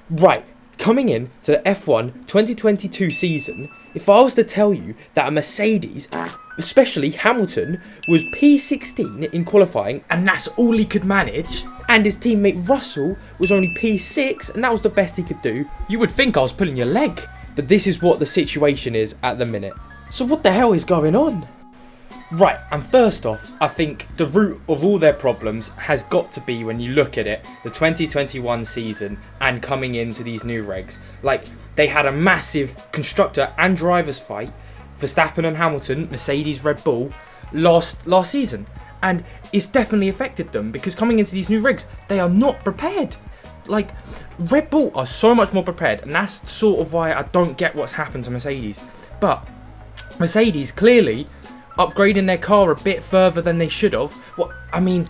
Right, coming in to the F1 2022 season, if I was to tell you that a Mercedes, especially Hamilton, was P16 in qualifying and that's all he could manage, and his teammate Russell was only P6 and that was the best he could do, you would think I was pulling your leg. But this is what the situation is at the minute. So what the hell is going on? Right, and first off, I think the root of all their problems has got to be, when you look at it, the 2021 season and coming into these new regs. Like, they had a massive constructor and drivers fight, Verstappen and Hamilton, Mercedes, Red Bull, last season. And it's definitely affected them, because coming into these new regs, they are not prepared. Like, Red Bull are so much more prepared, and that's sort of why I don't get what's happened to Mercedes. But Mercedes clearly upgrading their car a bit further than they should have. Well, I mean,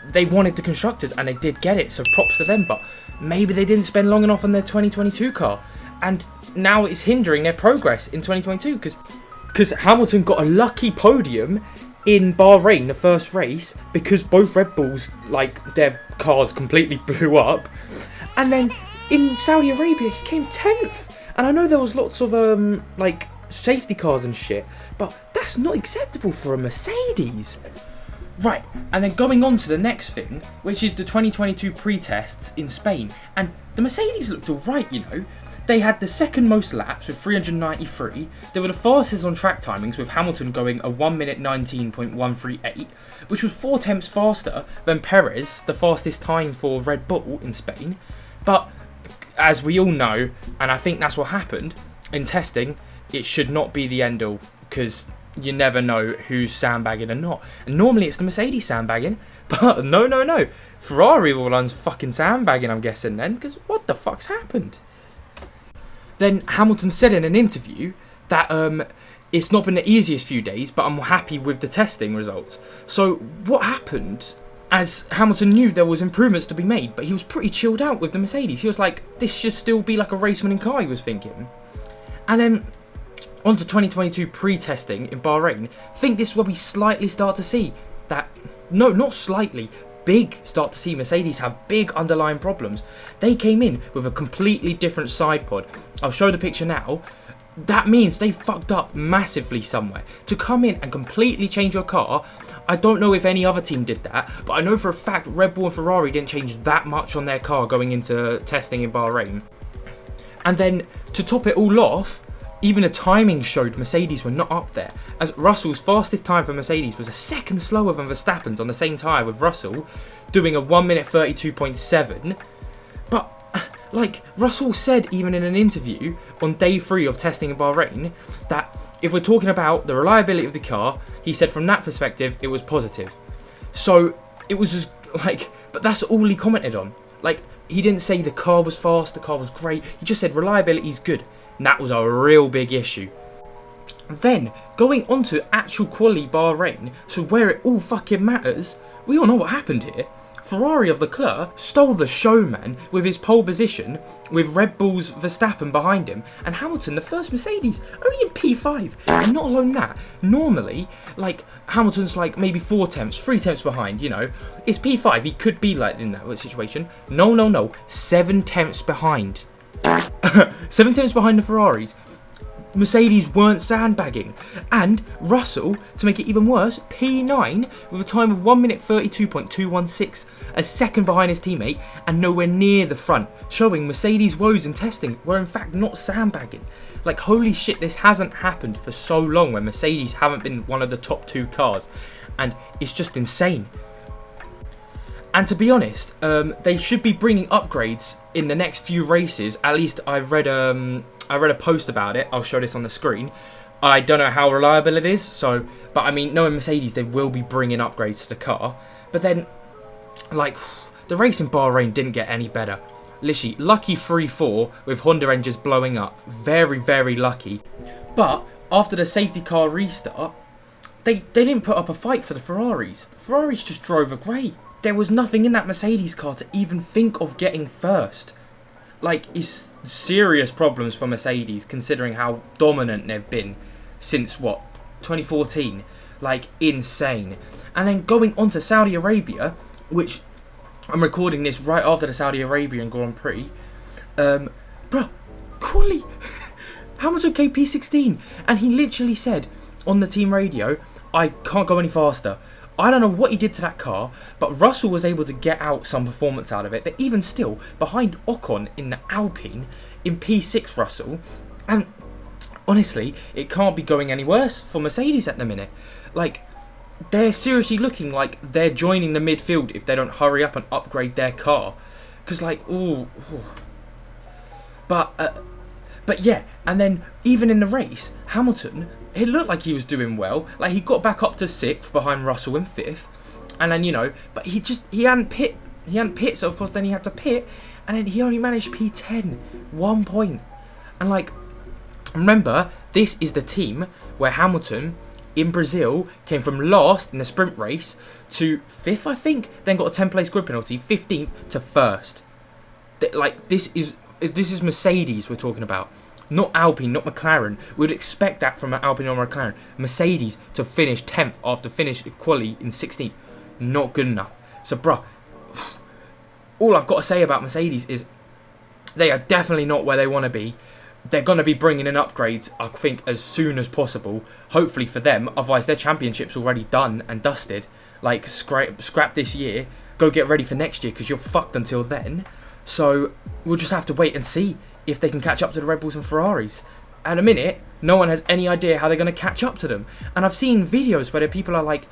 they wanted the constructors and they did get it, so props to them, but maybe they didn't spend long enough on their 2022 car, and now it's hindering their progress in 2022, because Hamilton got a lucky podium in Bahrain, the first race, because both Red Bulls, like, their cars completely blew up, and then in Saudi Arabia he came 10th, and I know there was lots of like safety cars and shit, but that's not acceptable for a Mercedes. Right, and then going on to the next thing, which is the 2022 pre-tests in Spain, and the Mercedes looked alright, you know. They had the second most laps with 393, they were the fastest on track timings, with Hamilton going a 1 minute 19.138, which was 4 tenths faster than Perez, the fastest time for Red Bull in Spain. But as we all know, and I think that's what happened in testing, it should not be the end all, because you never know who's sandbagging and not. And normally it's the Mercedes sandbagging, but no. Ferrari were the ones fucking sandbagging, I'm guessing then, because what the fuck's happened? Then Hamilton said in an interview that it's not been the easiest few days, but I'm happy with the testing results. So what happened? As Hamilton knew there was improvements to be made, but he was pretty chilled out with the Mercedes. He was like, this should still be like a race-winning car, he was thinking. And then on to 2022 pre-testing in Bahrain, I think this is where we slightly start to see that, no, not slightly, start to see Mercedes have big underlying problems. They came in with a completely different side pod. I'll show the picture now. That means they fucked up massively somewhere. To come in and completely change your car, I don't know if any other team did that, but I know for a fact Red Bull and Ferrari didn't change that much on their car going into testing in Bahrain. And then to top it all off, even the timing showed Mercedes were not up there, as Russell's fastest time for Mercedes was a second slower than Verstappen's on the same tyre, with Russell doing a 1 minute 32.7. But, like, Russell said even in an interview on day 3 of testing in Bahrain, that if we're talking about the reliability of the car, he said from that perspective it was positive. So it was just like, but that's all he commented on. Like, he didn't say the car was fast, the car was great, he just said reliability is good. And that was a real big issue. Then, going on to actual quali Bahrain, so where it all fucking matters, we all know what happened here. Ferrari of Leclerc stole the show, man, with his pole position, with Red Bull's Verstappen behind him, and Hamilton, the first Mercedes, only in P5. And not alone that, normally, like, Hamilton's like maybe 4 tenths, 3 tenths behind, you know. It's P5, he could be like in that situation. No, 7 tenths behind. 7 tenths behind the Ferraris. Mercedes weren't sandbagging, and Russell, to make it even worse, P9 with a time of 1 minute 32.216, a second behind his teammate and nowhere near the front, showing Mercedes' woes in testing were in fact not sandbagging. Like, holy shit, this hasn't happened for so long when Mercedes haven't been one of the top 2 cars, and it's just insane. And to be honest, they should be bringing upgrades in the next few races. At least I read a post about it. I'll show this on the screen. I don't know how reliable it is, but I mean, knowing Mercedes, they will be bringing upgrades to the car. But then, like, the race in Bahrain didn't get any better. Literally, lucky 3-4 with Honda engines blowing up. Very, very lucky. But after the safety car restart, they didn't put up a fight for the Ferraris. The Ferraris just drove a grey. There was nothing in that Mercedes car to even think of getting first. Like, it's serious problems for Mercedes, considering how dominant they've been since, 2014? Like, insane. And then going on to Saudi Arabia, which I'm recording this right after the Saudi Arabian Grand Prix, Bruh, quali. Hamilton came P16, and he literally said on the team radio, I can't go any faster. I don't know what he did to that car, but Russell was able to get out some performance out of it. But even still, behind Ocon in the Alpine, in P6 Russell, and honestly, it can't be going any worse for Mercedes at the minute. Like, they're seriously looking like they're joining the midfield if they don't hurry up and upgrade their car. Because, like, ooh. But yeah, and then even in the race, Hamilton, it looked like he was doing well. Like, he got back up to 6th behind Russell in 5th. And then, but he hadn't pit. He hadn't pit, so of course then he had to pit. And then he only managed P10, 1 point. And like, remember, this is the team where Hamilton in Brazil came from last in the sprint race to 5th, I think. Then got a 10-place grid penalty, 15th to 1st. Like, this is Mercedes we're talking about. Not Alpine, not McLaren. We'd expect that from an Alpine or McLaren. Mercedes to finish 10th after finish quali in 16th. Not good enough. So, bruh, all I've got to say about Mercedes is they are definitely not where they want to be. They're going to be bringing in upgrades, I think, as soon as possible. Hopefully for them. Otherwise, their championship's already done and dusted. Like, scrap this year. Go get ready for next year because you're fucked until then. So, we'll just have to wait and see if they can catch up to the Red Bulls and Ferraris. At a minute, no one has any idea how they're going to catch up to them. And I've seen videos where people are like,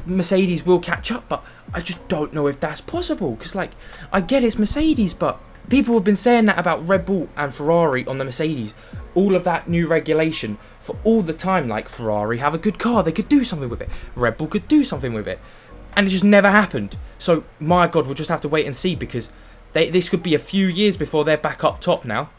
Mercedes will catch up, but I just don't know if that's possible. Because, like, I get it's Mercedes, but people have been saying that about Red Bull and Ferrari on the Mercedes. All of that new regulation for all the time. Like, Ferrari have a good car, they could do something with it. Red Bull could do something with it. And it just never happened. So, my God, we'll just have to wait and see because this could be a few years before they're back up top now.